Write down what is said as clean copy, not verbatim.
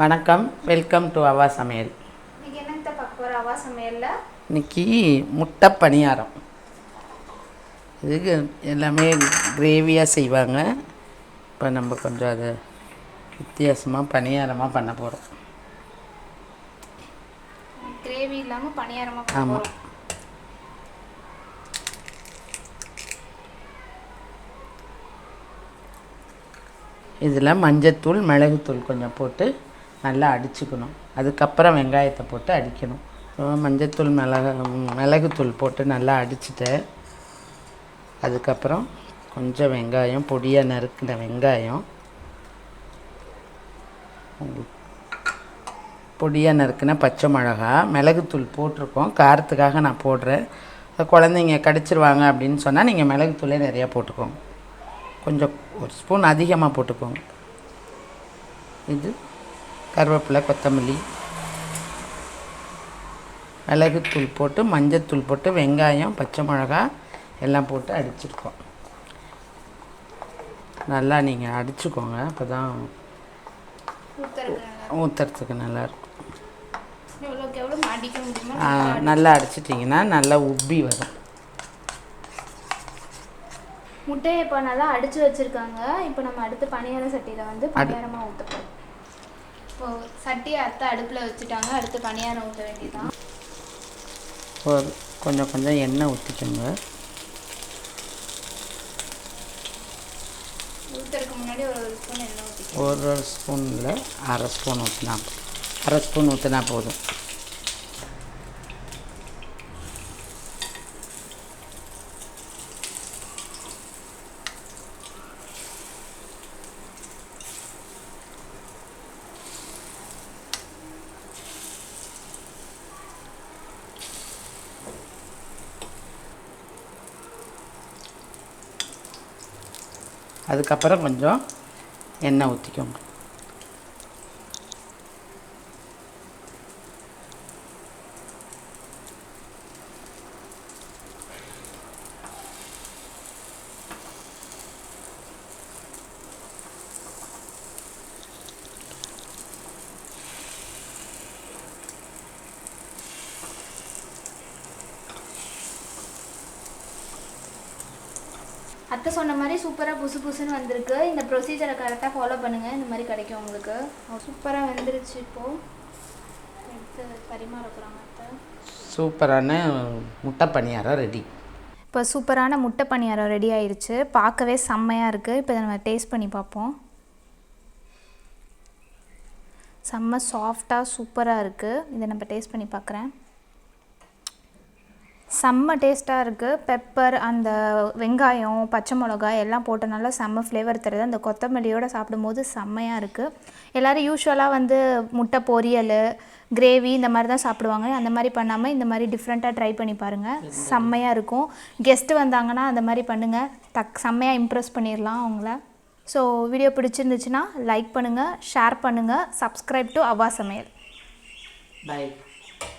வணக்கம், welcome to அவா சமையல். இன்னைக்கு என்னத்த பார்க்க போகிறோம் அவா சமையலில்? இன்னைக்கு முட்டை பணியாரம். இதுக்கு எல்லாமே கிரேவியாக செய்வாங்க. இப்போ நம்ம கொஞ்சம் அதை வித்தியாசமாக பணியாரமாக பண்ண போகிறோம். கிரேவி இல்லாமல் பணியாரமாக பண்ண ஆமாம். போகிறோம். இதில் மஞ்சத்தூள், மிளகுத்தூள் கொஞ்சம் போட்டு நல்லா அடிச்சுக்கணும். அதுக்கப்புறம் வெங்காயத்தை போட்டு அடிக்கணும். மஞ்சத்தூள், மிளகுத்தூள் போட்டு நல்லா அடிச்சுட்டேன். அதுக்கப்புறம் கொஞ்சம் வெங்காயம், பொடியாக நறுக்கின வெங்காயம், பொடியாக நறுக்கின பச்சை மிளகா, மிளகுத்தூள் போட்டிருக்கோம். காரத்துக்காக நான் போடுறேன். குழந்தைங்க கடிச்சிருவாங்க அப்படின்னு சொன்னால் நீங்கள் மிளகுத்தூளே நிறையா போட்டுக்கோங்க. கொஞ்சம் ஒரு ஸ்பூன் அதிகமாக போட்டுக்கோங்க. இது கருவேப்பிலை, கொத்தமல்லி, மிளகுத்தூள் போட்டு, மஞ்சத்தூள் போட்டு, வெங்காயம், பச்சை மிளகா எல்லாம் போட்டு அடிச்சுருக்கோம். நல்லா நீங்கள் அடிச்சுக்கோங்க, அப்போ தான் ஊற்றுறதுக்கு நல்லாயிருக்கும். நல்லா அடிச்சிட்டிங்கன்னா நல்லா உப்பி வரும். முட்டையை இப்போ நல்லா அடித்து வச்சுருக்காங்க. இப்போ நம்ம அடுத்து பணியார சட்டியில் வந்து பணியாரமாக ஊற்றப்போம். இப்போது சட்டியை அடுப்பில் வச்சுட்டாங்க. அடுத்து பணியாரம் ஊற்ற வேண்டியதுதான். கொஞ்சம் கொஞ்சம் எண்ணெய் ஊற்றிக்கோங்க. ஊற்றுறதுக்கு முன்னாடி ஒரு ஸ்பூன் எண்ணெய் ஊற்றிக்கோங்க. ஒரு ஸ்பூனில் அரை ஸ்பூன் ஊற்றினா போதும். அதுக்கப்புறம் கொஞ்சம் எண்ணெய் ஊற்றிக்கோங்க. அத்தை சொன்ன மாதிரி சூப்பராக புசுன்னு வந்திருக்கு. இந்த ப்ரொசீஜரை கரெக்டாக ஃபாலோ பண்ணுங்கள். இந்த மாதிரி கிடைக்கும் உங்களுக்கு. சூப்பராக வந்துருச்சு. இப்போது எடுத்து பரிமாறப்போகிறாங்க அத்தை. சூப்பரான முட்டை பணியாரம் ரெடி. இப்போ சூப்பரான முட்டை பணியாரம் ரெடி ஆயிடுச்சு. பார்க்கவே செம்மையாக இருக்குது. இப்போ நம்ம டேஸ்ட் பண்ணி பார்ப்போம். செம்ம சாஃப்டாக சூப்பராக இருக்குது. இதை நம்ம டேஸ்ட் பண்ணி பார்க்குறேன். செம்ம டேஸ்ட்டாக இருக்குது. பெப்பர், அந்த வெங்காயம், பச்சை மிளகாய் எல்லாம் போட்டு நல்லா செம்ம ஃப்ளேவர் தருது. அந்த கொத்தமல்லியோடு சாப்பிடும்போது செம்மையாக இருக்குது. எல்லோரும் யூஸ்வலாக வந்து முட்டை பொரியல், கிரேவி இந்த மாதிரி தான் சாப்பிடுவாங்க. அந்த மாதிரி பண்ணாமல் இந்த மாதிரி டிஃப்ரெண்ட்டாக ட்ரை பண்ணி பாருங்கள். செம்மையாக இருக்கும். கெஸ்ட்டு வந்தாங்கன்னா அந்த மாதிரி பண்ணுங்கள். செம்மையாக இம்ப்ரெஸ் பண்ணிடலாம் அவங்கள. ஸோ வீடியோ பிடிச்சிருந்துச்சுன்னா லைக் பண்ணுங்கள், ஷேர் பண்ணுங்கள், சப்ஸ்கிரைப் டு அவா சமையல். பை.